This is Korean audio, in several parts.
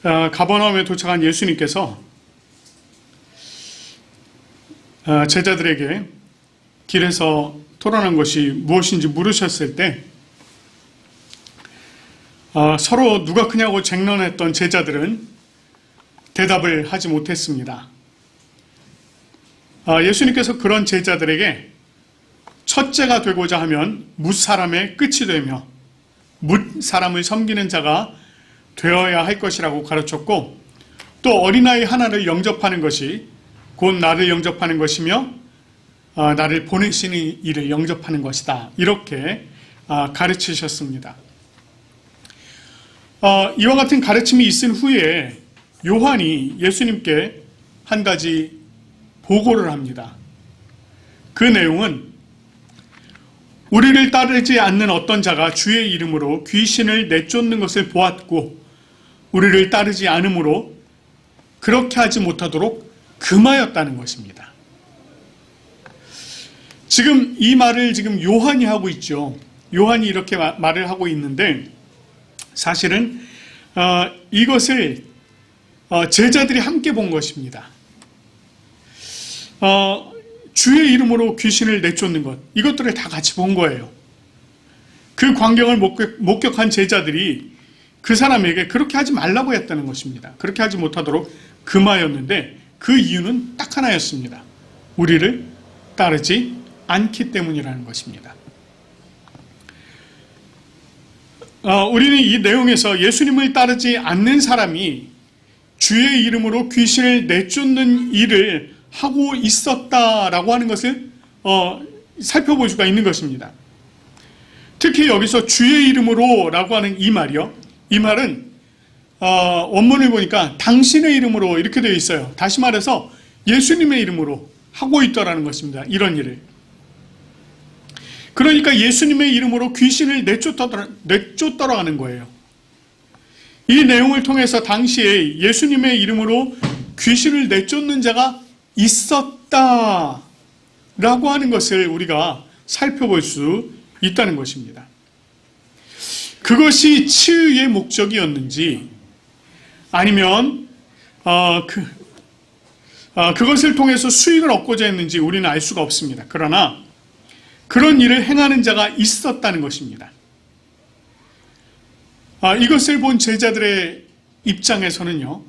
가버나움에 도착한 예수님께서 제자들에게 길에서 토론한 것이 무엇인지 물으셨을 때 서로 누가 크냐고 쟁론했던 제자들은 대답을 하지 못했습니다. 예수님께서 그런 제자들에게 첫째가 되고자 하면 뭇사람의 끝이 되며 뭇사람을 섬기는 자가 되어야 할 것이라고 가르쳤고, 또 어린아이 하나를 영접하는 것이 곧 나를 영접하는 것이며 나를 보내시는 이를 영접하는 것이다, 이렇게 가르치셨습니다. 이와 같은 가르침이 있은 후에 요한이 예수님께 한 가지 보고를 합니다. 그 내용은 우리를 따르지 않는 어떤 자가 주의 이름으로 귀신을 내쫓는 것을 보았고 우리를 따르지 않으므로 그렇게 하지 못하도록 금하였다는 것입니다. 지금 이 말을 지금 요한이 하고 있죠. 요한이 이렇게 말을 하고 있는데, 사실은 이것을 제자들이 함께 본 것입니다. 주의 이름으로 귀신을 내쫓는 것, 이것들을 다 같이 본 거예요. 그 광경을 목격한 제자들이 그 사람에게 그렇게 하지 말라고 했다는 것입니다. 그렇게 하지 못하도록 금하였는데 그 이유는 딱 하나였습니다. 우리를 따르지 않기 때문이라는 것입니다. 우리는 이 내용에서 예수님을 따르지 않는 사람이 주의 이름으로 귀신을 내쫓는 일을 하고 있었다라고 하는 것을 살펴볼 수가 있는 것입니다. 특히 여기서 주의 이름으로 라고 하는 이 말이요, 이 말은 원문을 보니까 당신의 이름으로 이렇게 되어 있어요. 다시 말해서 예수님의 이름으로 하고 있더라는 것입니다. 이런 일을. 그러니까 예수님의 이름으로 귀신을 내쫓더라 하는 거예요. 이 내용을 통해서 당시에 예수님의 이름으로 귀신을 내쫓는 자가 있었다라고 하는 것을 우리가 살펴볼 수 있다는 것입니다. 그것이 치유의 목적이었는지 아니면 그것을 통해서 수익을 얻고자 했는지 우리는 알 수가 없습니다. 그러나 그런 일을 행하는 자가 있었다는 것입니다. 이것을 본 제자들의 입장에서는요,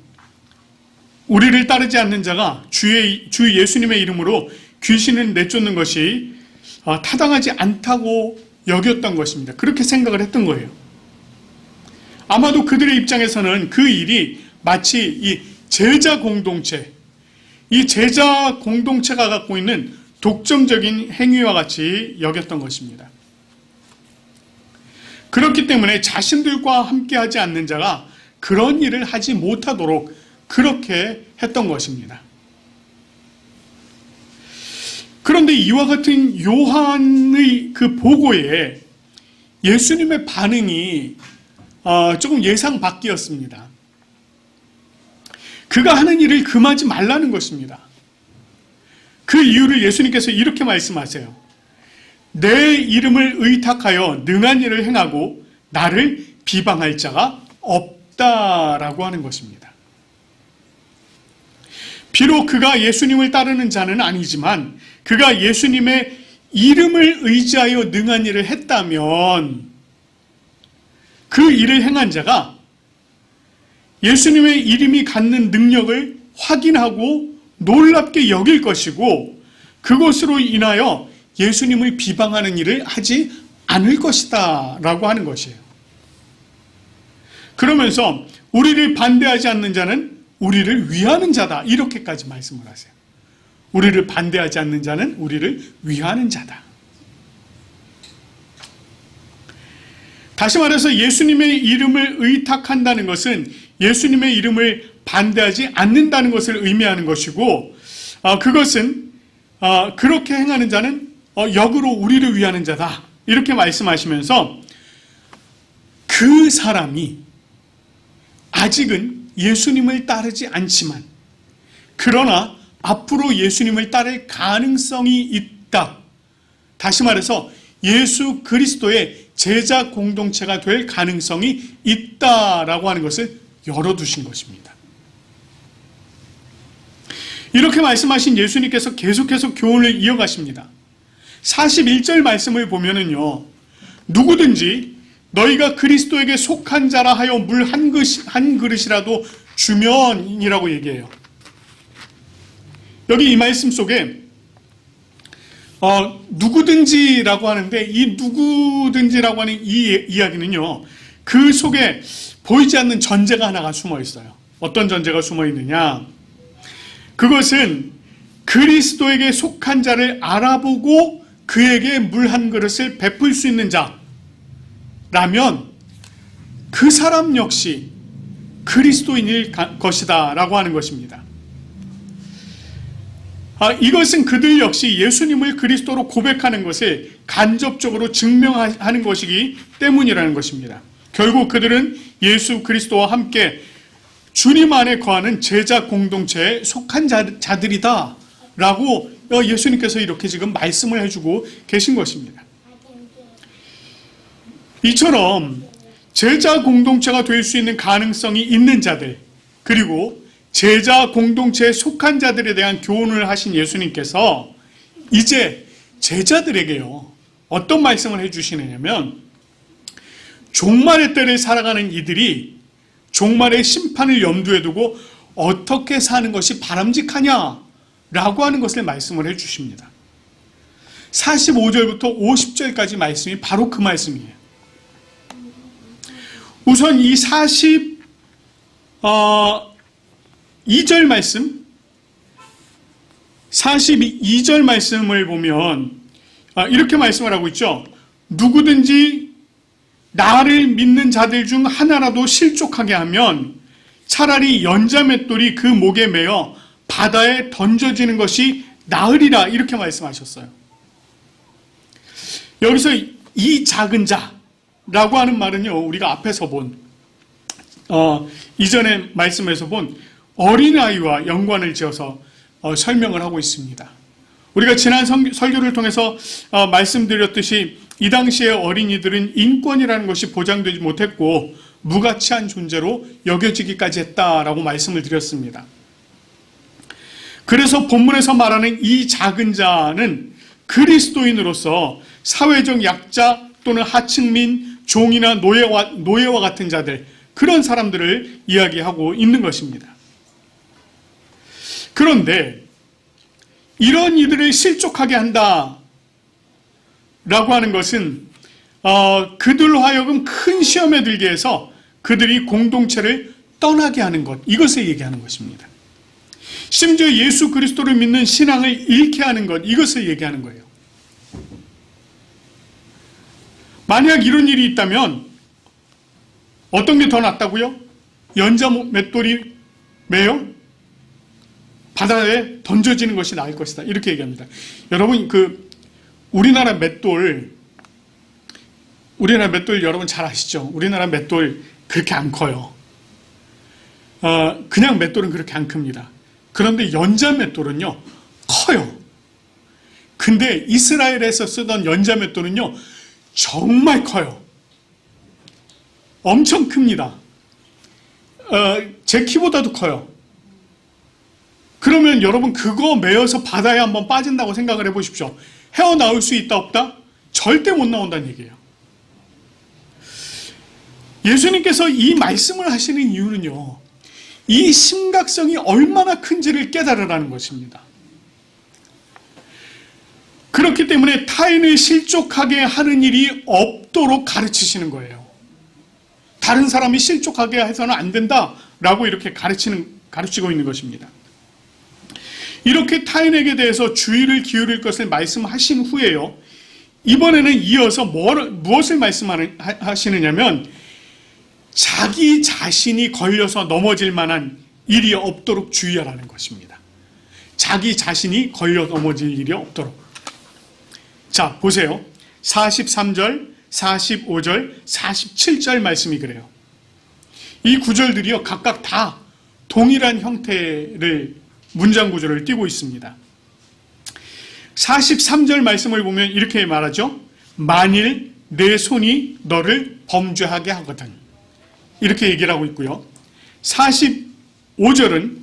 우리를 따르지 않는 자가 주 예수님의 이름으로 귀신을 내쫓는 것이 타당하지 않다고 여겼던 것입니다. 그렇게 생각을 했던 거예요. 아마도 그들의 입장에서는 그 일이 마치 이 제자 공동체가 갖고 있는 독점적인 행위와 같이 여겼던 것입니다. 그렇기 때문에 자신들과 함께하지 않는 자가 그런 일을 하지 못하도록 그렇게 했던 것입니다. 그런데 이와 같은 요한의 그 보고에 예수님의 반응이 조금 예상 밖이었습니다. 그가 하는 일을 금하지 말라는 것입니다. 그 이유를 예수님께서 이렇게 말씀하세요. 내 이름을 의탁하여 능한 일을 행하고 나를 비방할 자가 없다라고 하는 것입니다. 비록 그가 예수님을 따르는 자는 아니지만 그가 예수님의 이름을 의지하여 능한 일을 했다면 그 일을 행한 자가 예수님의 이름이 갖는 능력을 확인하고 놀랍게 여길 것이고 그것으로 인하여 예수님을 비방하는 일을 하지 않을 것이다 라고 하는 것이에요. 그러면서 우리를 반대하지 않는 자는 우리를 위하는 자다, 이렇게까지 말씀을 하세요. 우리를 반대하지 않는 자는 우리를 위하는 자다. 다시 말해서 예수님의 이름을 의탁한다는 것은 예수님의 이름을 반대하지 않는다는 것을 의미하는 것이고, 그것은 그렇게 행하는 자는 역으로 우리를 위하는 자다, 이렇게 말씀하시면서 그 사람이 아직은 예수님을 따르지 않지만 그러나 앞으로 예수님을 따를 가능성이 있다. 다시 말해서 예수 그리스도의 제자 공동체가 될 가능성이 있다라고 하는 것을 열어두신 것입니다. 이렇게 말씀하신 예수님께서 계속해서 교훈을 이어가십니다. 41절 말씀을 보면은요, 누구든지 너희가 그리스도에게 속한 자라 하여 물 한 그릇이라도 주면이라고 얘기해요. 여기 이 말씀 속에 누구든지라고 하는데, 이 누구든지라고 하는 이 이야기는요, 그 속에 보이지 않는 전제가 하나가 숨어 있어요. 어떤 전제가 숨어 있느냐? 그것은 그리스도에게 속한 자를 알아보고 그에게 물 한 그릇을 베풀 수 있는 자라면 그 사람 역시 그리스도인일 것이다 라고 하는 것입니다. 이것은 그들 역시 예수님을 그리스도로 고백하는 것을 간접적으로 증명하는 것이기 때문이라는 것입니다. 결국 그들은 예수 그리스도와 함께 주님 안에 거하는 제자 공동체에 속한 자들이다 라고 예수님께서 이렇게 지금 말씀을 해주고 계신 것입니다. 이처럼 제자 공동체가 될 수 있는 가능성이 있는 자들, 그리고 제자 공동체에 속한 자들에 대한 교훈을 하신 예수님께서 이제 제자들에게요, 어떤 말씀을 해주시느냐면, 종말의 때를 살아가는 이들이 종말의 심판을 염두에 두고 어떻게 사는 것이 바람직하냐라고 하는 것을 말씀을 해주십니다. 45절부터 50절까지 말씀이 바로 그 말씀이에요. 우선 이 42절 말씀, 42절 말씀을 보면 이렇게 말씀을 하고 있죠. 누구든지 나를 믿는 자들 중 하나라도 실족하게 하면 차라리 연자맷돌이 그 목에 매어 바다에 던져지는 것이 나으리라, 이렇게 말씀하셨어요. 여기서 이 작은 자라고 하는 말은요, 우리가 앞에서 본 이전에 말씀에서 본 어린아이와 연관을 지어서 설명을 하고 있습니다. 우리가 지난 설교를 통해서 말씀드렸듯이 이 당시의 어린이들은 인권이라는 것이 보장되지 못했고 무가치한 존재로 여겨지기까지 했다라고 말씀을 드렸습니다. 그래서 본문에서 말하는 이 작은 자는 그리스도인으로서 사회적 약자 또는 하층민, 종이나 노예와 같은 자들, 그런 사람들을 이야기하고 있는 것입니다. 그런데 이런 이들을 실족하게 한다 라고 하는 것은 그들로 하여금 큰 시험에 들게 해서 그들이 공동체를 떠나게 하는 것, 이것을 얘기하는 것입니다. 심지어 예수 그리스도를 믿는 신앙을 잃게 하는 것, 이것을 얘기하는 거예요. 만약 이런 일이 있다면 어떤 게 더 낫다고요? 연자 맷돌이 매요? 바다에 던져지는 것이 나을 것이다, 이렇게 얘기합니다. 여러분, 우리나라 맷돌 여러분 잘 아시죠? 우리나라 맷돌 그렇게 안 커요. 그냥 맷돌은 그렇게 안 큽니다. 그런데 연자 맷돌은요, 커요. 근데 이스라엘에서 쓰던 연자 맷돌은요, 정말 커요. 엄청 큽니다. 제 키보다도 커요. 그러면 여러분 그거 메어서 바다에 한번 빠진다고 생각을 해보십시오. 헤어나올 수 있다 없다? 절대 못 나온다는 얘기예요. 예수님께서 이 말씀을 하시는 이유는요, 이 심각성이 얼마나 큰지를 깨달으라는 것입니다. 그렇기 때문에 타인을 실족하게 하는 일이 없도록 가르치시는 거예요. 다른 사람이 실족하게 해서는 안 된다라고 이렇게 가르치고 있는 것입니다. 이렇게 타인에게 대해서 주의를 기울일 것을 말씀하신 후에요, 이번에는 이어서 무엇을 말씀하시느냐면 자기 자신이 걸려서 넘어질 만한 일이 없도록 주의하라는 것입니다. 자기 자신이 걸려 넘어질 일이 없도록. 자, 보세요. 43절, 45절, 47절 말씀이 그래요. 이 구절들이요, 각각 다 동일한 형태를, 문장 구조를 띠고 있습니다. 43절 말씀을 보면 이렇게 말하죠. 만일 내 손이 너를 범죄하게 하거든. 이렇게 얘기를 하고 있고요. 45절은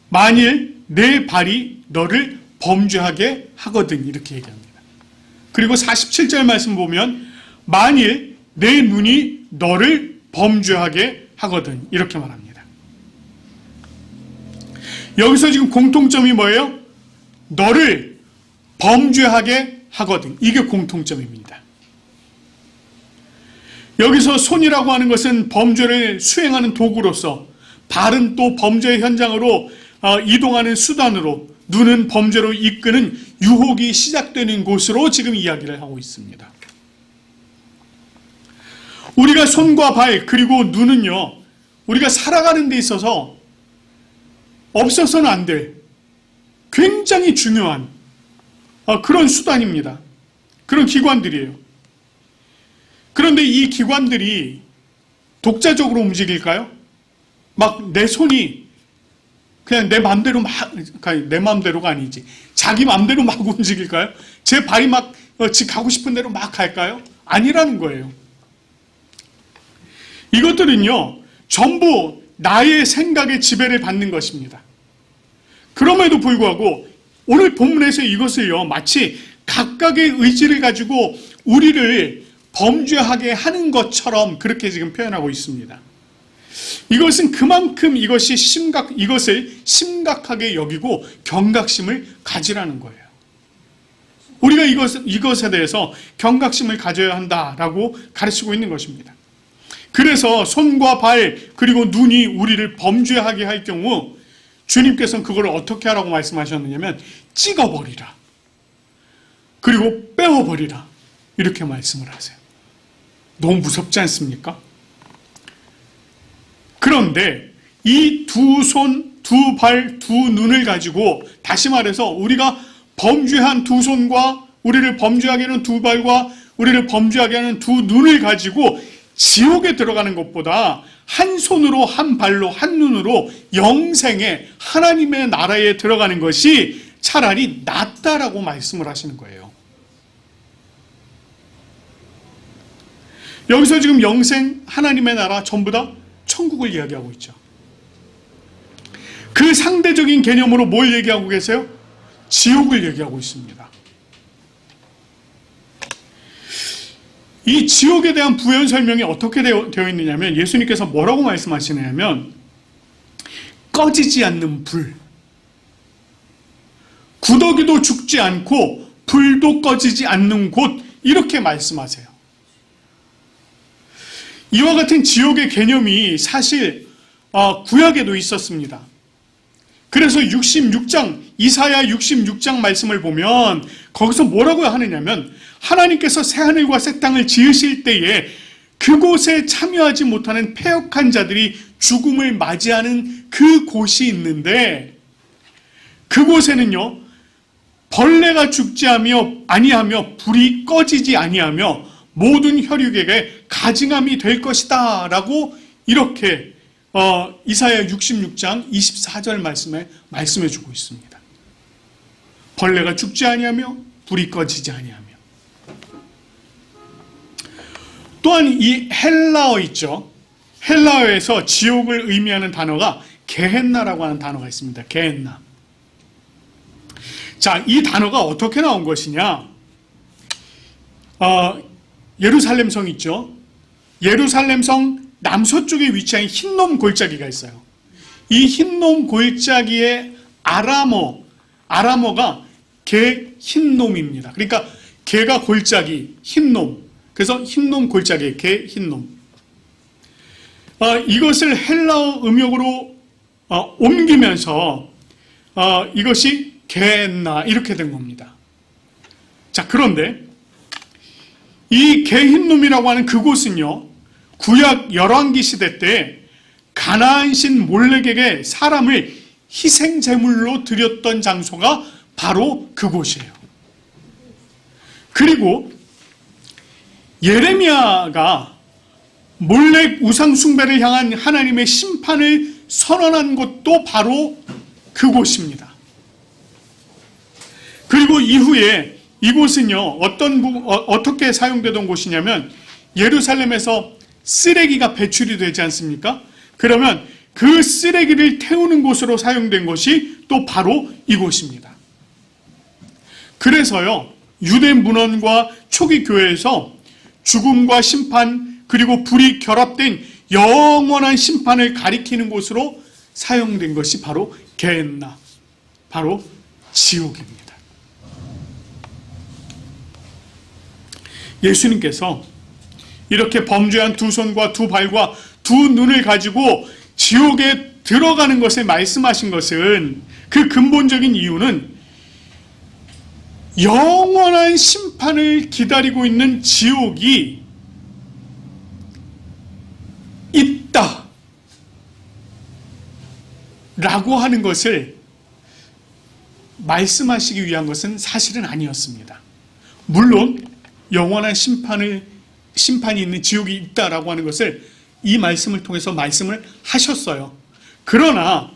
만일 내 발이 너를 범죄하게 하거든 이렇게 얘기합니다. 그리고 47절 말씀 보면 만일 내 눈이 너를 범죄하게 하거든 이렇게 말합니다. 여기서 지금 공통점이 뭐예요? 너를 범죄하게 하거든. 이게 공통점입니다. 여기서 손이라고 하는 것은 범죄를 수행하는 도구로서, 발은 또 범죄의 현장으로 이동하는 수단으로, 눈은 범죄로 이끄는 유혹이 시작되는 곳으로 지금 이야기를 하고 있습니다. 우리가 손과 발 그리고 눈은요, 우리가 살아가는 데 있어서 없어서는 안 될 굉장히 중요한 그런 수단입니다. 그런 기관들이에요. 그런데 이 기관들이 독자적으로 움직일까요? 막 내 손이 그냥 내 마음대로 내 마음대로가 아니지, 자기 마음대로 막 움직일까요? 제 발이 막 가고 싶은 대로 막 갈까요? 아니라는 거예요. 이것들은요, 전부 나의 생각에 지배를 받는 것입니다. 그럼에도 불구하고 오늘 본문에서 이것을요, 마치 각각의 의지를 가지고 우리를 범죄하게 하는 것처럼 그렇게 지금 표현하고 있습니다. 이것은 그만큼 이것을 심각하게 여기고 경각심을 가지라는 거예요. 우리가 이것에 대해서 경각심을 가져야 한다라고 가르치고 있는 것입니다. 그래서 손과 발 그리고 눈이 우리를 범죄하게 할 경우 주님께서는 그걸 어떻게 하라고 말씀하셨느냐면 찍어버리라, 그리고 빼어버리라 이렇게 말씀을 하세요. 너무 무섭지 않습니까? 그런데 이 두 손, 두 발, 두 눈을 가지고, 다시 말해서 우리가 범죄한 두 손과 우리를 범죄하게 하는 두 발과 우리를 범죄하게 하는 두 눈을 가지고 지옥에 들어가는 것보다 한 손으로, 한 발로, 한 눈으로 영생에, 하나님의 나라에 들어가는 것이 차라리 낫다라고 말씀을 하시는 거예요. 여기서 지금 영생, 하나님의 나라 전부 다 천국을 이야기하고 있죠. 그 상대적인 개념으로 뭘 얘기하고 계세요? 지옥을 얘기하고 있습니다. 이 지옥에 대한 부연 설명이 어떻게 되어 있느냐면, 예수님께서 뭐라고 말씀하시냐면 꺼지지 않는 불, 구더기도 죽지 않고 불도 꺼지지 않는 곳, 이렇게 말씀하세요. 이와 같은 지옥의 개념이 사실 구약에도 있었습니다. 그래서 66장, 이사야 66장 말씀을 보면 거기서 뭐라고 하느냐면, 하나님께서 새하늘과 새 땅을 지으실 때에 그곳에 참여하지 못하는 패역한 자들이 죽음을 맞이하는 그 곳이 있는데, 그곳에는요 벌레가 죽지 아니하며 불이 꺼지지 아니하며 모든 혈육에게 가증함이 될 것이다 라고 이렇게 이사야 66장 24절 말씀에 말씀해 주고 있습니다. 벌레가 죽지 아니하며 불이 꺼지지 아니하며. 또한 이 헬라어 있죠. 헬라어에서 지옥을 의미하는 단어가 게헨나라고 하는 단어가 있습니다. 게헨나. 자, 이 단어가 어떻게 나온 것이냐? 예루살렘 성 있죠. 예루살렘 성 남서쪽에 위치한 흰놈 골짜기가 있어요. 이 흰놈 골짜기의 아람어가 개 흰놈입니다. 그러니까 개가 골짜기, 흰놈. 그래서 흰놈 골짜기, 개 흰놈. 이것을 헬라어 음역으로 옮기면서 이것이 게헨나 이렇게 된 겁니다. 자, 그런데 이 게흰놈이라고 하는 그곳은요, 구약 열왕기 시대 때 가나안 신 몰렉에게 사람을 희생 제물로 드렸던 장소가 바로 그곳이에요. 그리고 예레미야가 몰렉 우상 숭배를 향한 하나님의 심판을 선언한 곳도 바로 그곳입니다. 그리고 이후에 이곳은요, 어떻게 사용되던 곳이냐면, 예루살렘에서 쓰레기가 배출이 되지 않습니까? 그러면 그 쓰레기를 태우는 곳으로 사용된 것이 또 바로 이곳입니다. 그래서요, 유대 문헌과 초기 교회에서 죽음과 심판 그리고 불이 결합된 영원한 심판을 가리키는 곳으로 사용된 것이 바로 게헨나, 바로 지옥입니다. 예수님께서 이렇게 범죄한 두 손과 두 발과 두 눈을 가지고 지옥에 들어가는 것을 말씀하신 것은, 그 근본적인 이유는 영원한 심판을 기다리고 있는 지옥이 있다 라고 하는 것을 말씀하시기 위한 것은 사실은 아니었습니다. 물론 영원한 심판이 있는 지옥이 있다라고 하는 것을 이 말씀을 통해서 말씀을 하셨어요. 그러나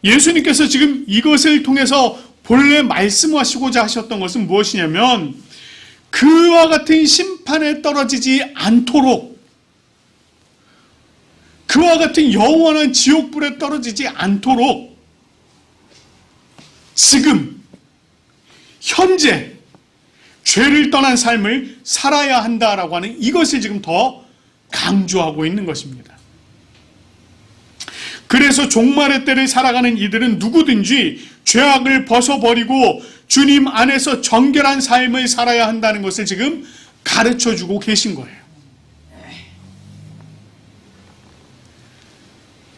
예수님께서 지금 이것을 통해서 본래 말씀하시고자 하셨던 것은 무엇이냐면, 그와 같은 심판에 떨어지지 않도록, 그와 같은 영원한 지옥불에 떨어지지 않도록 지금 현재 죄를 떠난 삶을 살아야 한다라고 하는 이것을 지금 더 강조하고 있는 것입니다. 그래서 종말의 때를 살아가는 이들은 누구든지 죄악을 벗어버리고 주님 안에서 정결한 삶을 살아야 한다는 것을 지금 가르쳐주고 계신 거예요.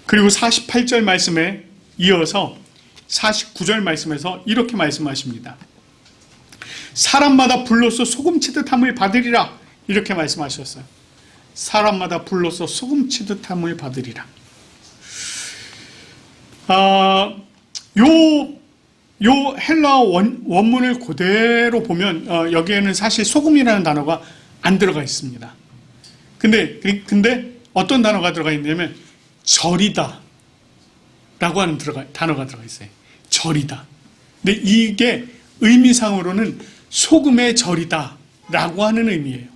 그리고 48절 말씀에 이어서 49절 말씀에서 이렇게 말씀하십니다. 사람마다 불로써 소금치듯함을 받으리라, 이렇게 말씀하셨어요. 사람마다 불로써 소금치듯함을 받으리라. 요 헬라 원문을 그대로 보면 여기에는 사실 소금이라는 단어가 안 들어가 있습니다. 근데 어떤 단어가 들어가 있냐면 절이다 라고 하는 단어가 들어가 있어요. 절이다. 근데 이게 의미상으로는 소금의 절이다 라고 하는 의미예요.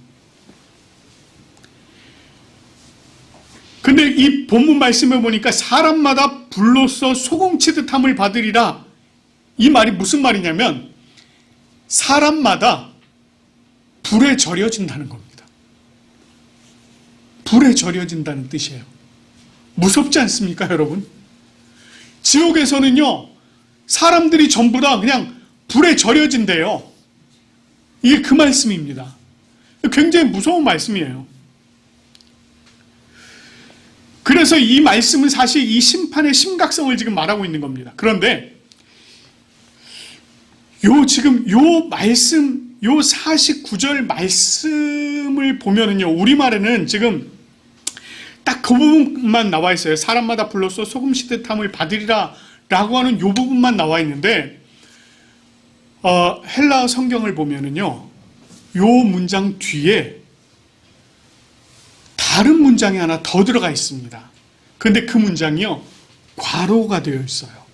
근데 이 본문 말씀에 보니까 사람마다 불로써 소금치듯함을 받으리라, 이 말이 무슨 말이냐면 사람마다 불에 절여진다는 겁니다. 불에 절여진다는 뜻이에요. 무섭지 않습니까, 여러분? 지옥에서는요, 사람들이 전부 다 그냥 불에 절여진대요. 이게 그 말씀입니다. 굉장히 무서운 말씀이에요. 그래서 이 말씀은 사실 이 심판의 심각성을 지금 말하고 있는 겁니다. 그런데 지금 말씀, 49절 말씀을 보면은요, 우리말에는 지금 딱 그 부분만 나와 있어요. 사람마다 불로써 소금치듯함을 받으리라 라고 하는 이 부분만 나와 있는데, 헬라 성경을 보면은요, 이 문장 뒤에 다른 문장이 하나 더 들어가 있습니다. 그런데 그 문장이요, 괄호가 되어 있어요.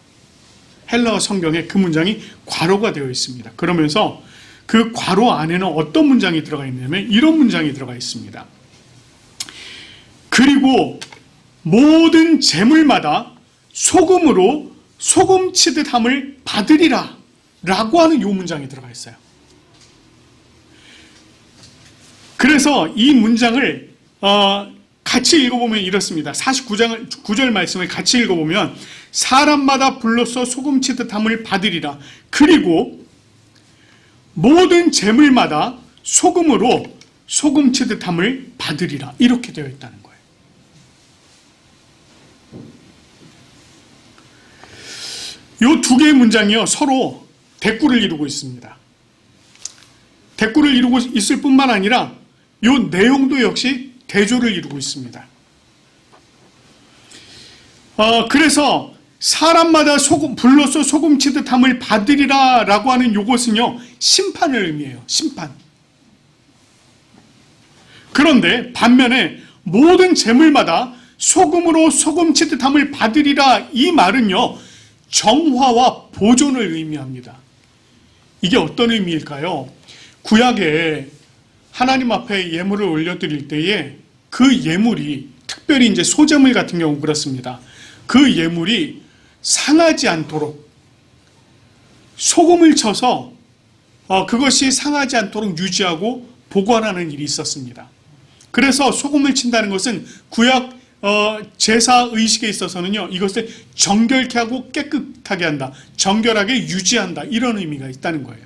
헬라어 성경에 그 문장이 괄호가 되어 있습니다. 그러면서 그 괄호 안에는 어떤 문장이 들어가 있냐면 이런 문장이 들어가 있습니다. 그리고 모든 재물마다 소금으로 소금치듯함을 받으리라 라고 하는 이 문장이 들어가 있어요. 그래서 이 문장을 같이 읽어보면 이렇습니다. 49절 말씀을 같이 읽어보면 사람마다 불로써 소금치듯함을 받으리라. 그리고 모든 재물마다 소금으로 소금치듯함을 받으리라. 이렇게 되어 있다는 거예요. 이 두 개의 문장이요, 서로 대꾸를 이루고 있습니다. 대꾸를 이루고 있을 뿐만 아니라 이 내용도 역시 대조를 이루고 있습니다. 그래서 사람마다 불로써 소금치듯함을 받으리라 라고 하는 요것은요, 심판을 의미해요. 심판. 그런데 반면에 모든 재물마다 소금으로 소금치듯함을 받으리라, 이 말은요, 정화와 보존을 의미합니다. 이게 어떤 의미일까요? 구약에 하나님 앞에 예물을 올려드릴 때에 그 예물이, 특별히 이제 소재물 같은 경우 그렇습니다. 그 예물이 상하지 않도록 소금을 쳐서 그것이 상하지 않도록 유지하고 보관하는 일이 있었습니다. 그래서 소금을 친다는 것은 구약 제사 의식에 있어서는요, 이것을 정결케 하고 깨끗하게 한다, 정결하게 유지한다, 이런 의미가 있다는 거예요.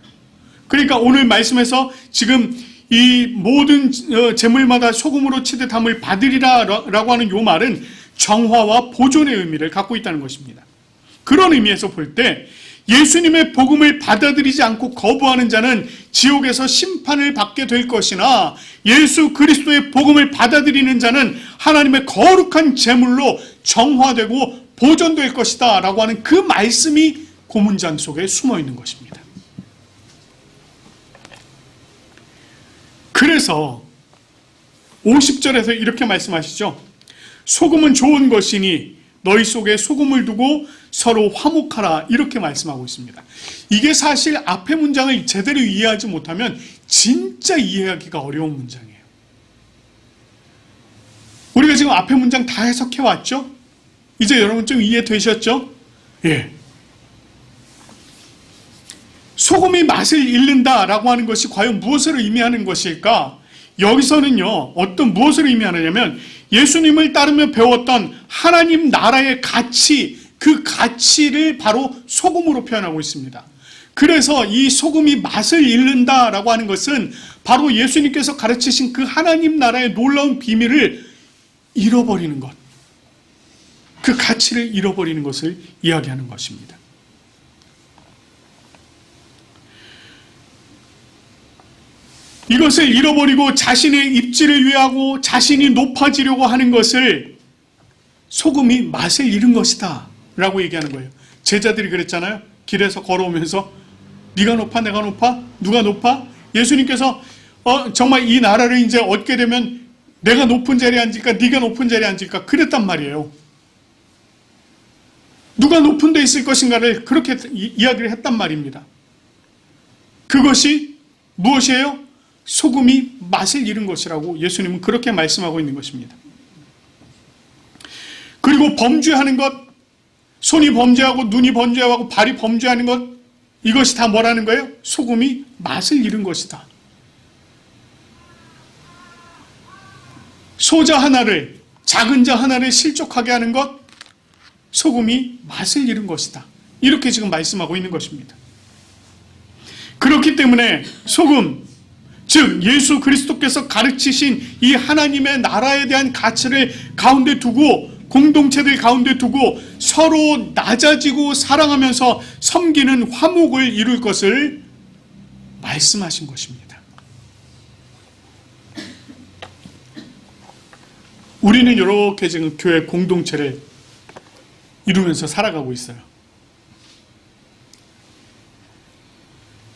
그러니까 오늘 말씀에서 지금 이 모든 제물마다 소금으로 치되 담을 받으리라 라고 하는 이 말은 정화와 보존의 의미를 갖고 있다는 것입니다. 그런 의미에서 볼 때 예수님의 복음을 받아들이지 않고 거부하는 자는 지옥에서 심판을 받게 될 것이나, 예수 그리스도의 복음을 받아들이는 자는 하나님의 거룩한 제물로 정화되고 보존될 것이다 라고 하는 그 말씀이 고문장 속에 숨어 있는 것입니다. 그래서 50절에서 이렇게 말씀하시죠. 소금은 좋은 것이니 너희 속에 소금을 두고 서로 화목하라, 이렇게 말씀하고 있습니다. 이게 사실 앞의 문장을 제대로 이해하지 못하면 진짜 이해하기가 어려운 문장이에요. 우리가 지금 앞의 문장 다 해석해 왔죠? 이제 여러분 좀 이해되셨죠? 예. 소금이 맛을 잃는다라고 하는 것이 과연 무엇을 의미하는 것일까? 여기서는요, 무엇을 의미하느냐면 예수님을 따르며 배웠던 하나님 나라의 가치, 그 가치를 바로 소금으로 표현하고 있습니다. 그래서 이 소금이 맛을 잃는다라고 하는 것은 바로 예수님께서 가르치신 그 하나님 나라의 놀라운 비밀을 잃어버리는 것, 그 가치를 잃어버리는 것을 이야기하는 것입니다. 이것을 잃어버리고 자신의 입지를 위하고 자신이 높아지려고 하는 것을 소금이 맛을 잃은 것이다 라고 얘기하는 거예요. 제자들이 그랬잖아요. 길에서 걸어오면서 네가 높아 내가 높아 누가 높아? 예수님께서 정말 이 나라를 이제 얻게 되면 내가 높은 자리에 앉을까 네가 높은 자리에 앉을까 그랬단 말이에요. 누가 높은 데 있을 것인가를 그렇게 이야기를 했단 말입니다. 그것이 무엇이에요? 소금이 맛을 잃은 것이라고 예수님은 그렇게 말씀하고 있는 것입니다. 그리고 범죄하는 것, 손이 범죄하고 눈이 범죄하고 발이 범죄하는 것, 이것이 다 뭐라는 거예요? 소금이 맛을 잃은 것이다. 소자 하나를, 작은 자 하나를 실족하게 하는 것, 소금이 맛을 잃은 것이다. 이렇게 지금 말씀하고 있는 것입니다. 그렇기 때문에 소금, 즉 예수 그리스도께서 가르치신 이 하나님의 나라에 대한 가치를 가운데 두고, 공동체들 가운데 두고 서로 낮아지고 사랑하면서 섬기는 화목을 이룰 것을 말씀하신 것입니다. 우리는 이렇게 지금 교회 공동체를 이루면서 살아가고 있어요.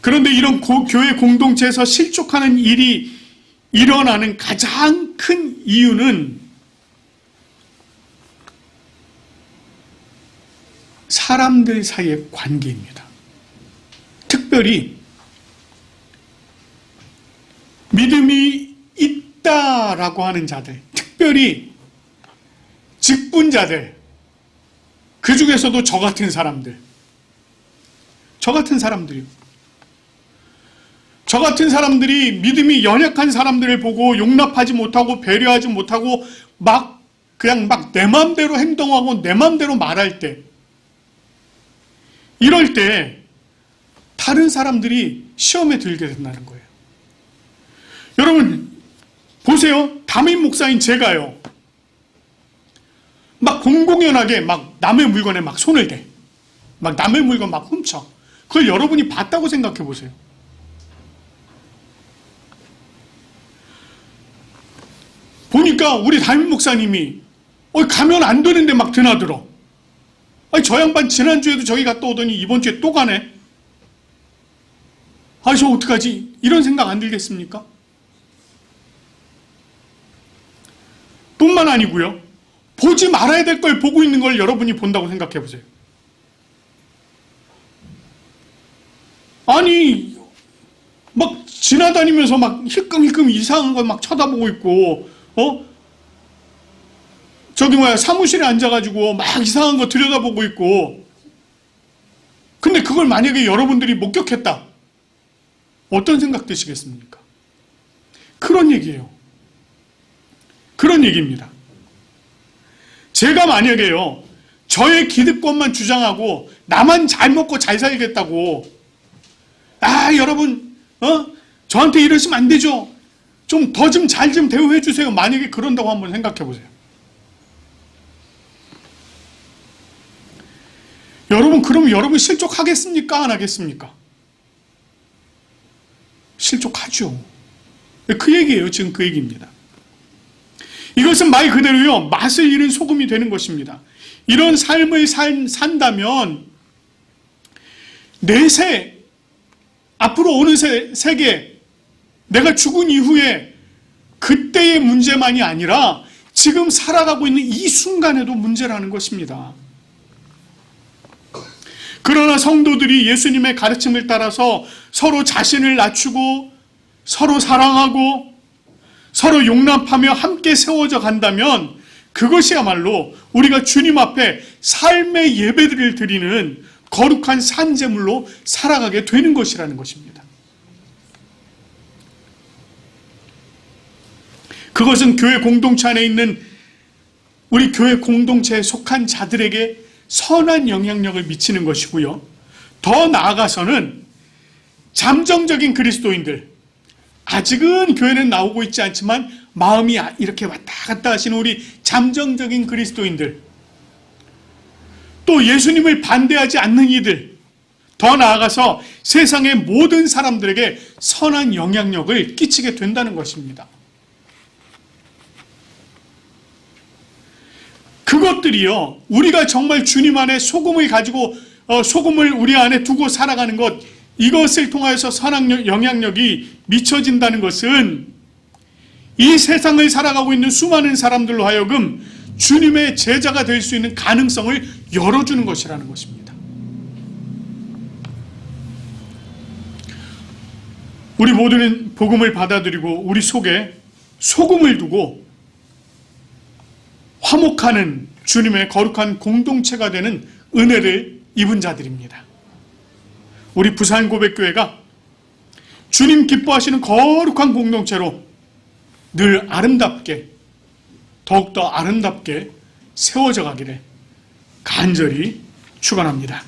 그런데 이런 교회 공동체에서 실족하는 일이 일어나는 가장 큰 이유는 사람들 사이의 관계입니다. 특별히 믿음이 있다라고 하는 자들, 특별히 직분자들, 그 중에서도 저 같은 사람들이요. 저 같은 사람들이 믿음이 연약한 사람들을 보고 용납하지 못하고 배려하지 못하고 그냥 내 마음대로 행동하고 내 마음대로 말할 때, 이럴 때 다른 사람들이 시험에 들게 된다는 거예요. 여러분 보세요. 담임 목사인 제가요, 공공연하게 남의 물건에 손을 대, 남의 물건 훔쳐. 그걸 여러분이 봤다고 생각해 보세요. 보니까 우리 담임 목사님이 가면 안 되는데 드나들어. 저 양반 지난주에도 저기 갔다 오더니 이번 주에 또 가네. 저 어떡하지? 이런 생각 안 들겠습니까? 뿐만 아니고요, 보지 말아야 될 걸 보고 있는 걸 여러분이 본다고 생각해 보세요. 아니 지나다니면서 힐끔힐끔 이상한 걸 쳐다보고 있고, 사무실에 앉아가지고 막 이상한 거 들여다보고 있고, 근데 그걸 만약에 여러분들이 목격했다. 어떤 생각 드시겠습니까? 그런 얘기예요. 그런 얘기입니다. 제가 만약에요, 저의 기득권만 주장하고 나만 잘 먹고 잘 살겠다고, 여러분, 저한테 이러시면 안 되죠. 좀 더 좀 잘 좀 대우해 주세요. 만약에 그런다고 한번 생각해 보세요. 여러분, 그러면 여러분 실족하겠습니까? 안 하겠습니까? 실족하죠. 그 얘기예요. 지금 그 얘기입니다. 이것은 말 그대로요, 맛을 잃은 소금이 되는 것입니다. 이런 삶을 산다면 앞으로 오는 세계, 내가 죽은 이후에 그때의 문제만이 아니라 지금 살아가고 있는 이 순간에도 문제라는 것입니다. 그러나 성도들이 예수님의 가르침을 따라서 서로 자신을 낮추고 서로 사랑하고 서로 용납하며 함께 세워져 간다면 그것이야말로 우리가 주님 앞에 삶의 예배들을 드리는 거룩한 산제물로 살아가게 되는 것이라는 것입니다. 그것은 교회 공동체 안에 있는 우리 교회 공동체에 속한 자들에게 선한 영향력을 미치는 것이고요. 더 나아가서는 잠정적인 그리스도인들, 아직은 교회는 나오고 있지 않지만 마음이 이렇게 왔다 갔다 하시는 우리 잠정적인 그리스도인들, 또 예수님을 반대하지 않는 이들, 더 나아가서 세상의 모든 사람들에게 선한 영향력을 끼치게 된다는 것입니다. 그것들이요, 우리가 정말 주님 안에 소금을 가지고 소금을 우리 안에 두고 살아가는 것, 이것을 통하여서 선한 영향력이 미쳐진다는 것은 이 세상을 살아가고 있는 수많은 사람들로 하여금 주님의 제자가 될 수 있는 가능성을 열어주는 것이라는 것입니다. 우리 모두는 복음을 받아들이고 우리 속에 소금을 두고 화목하는 주님의 거룩한 공동체가 되는 은혜를 입은 자들입니다. 우리 부산고백교회가 주님 기뻐하시는 거룩한 공동체로 늘 아름답게, 더욱더 아름답게 세워져 가기를 간절히 축원합니다.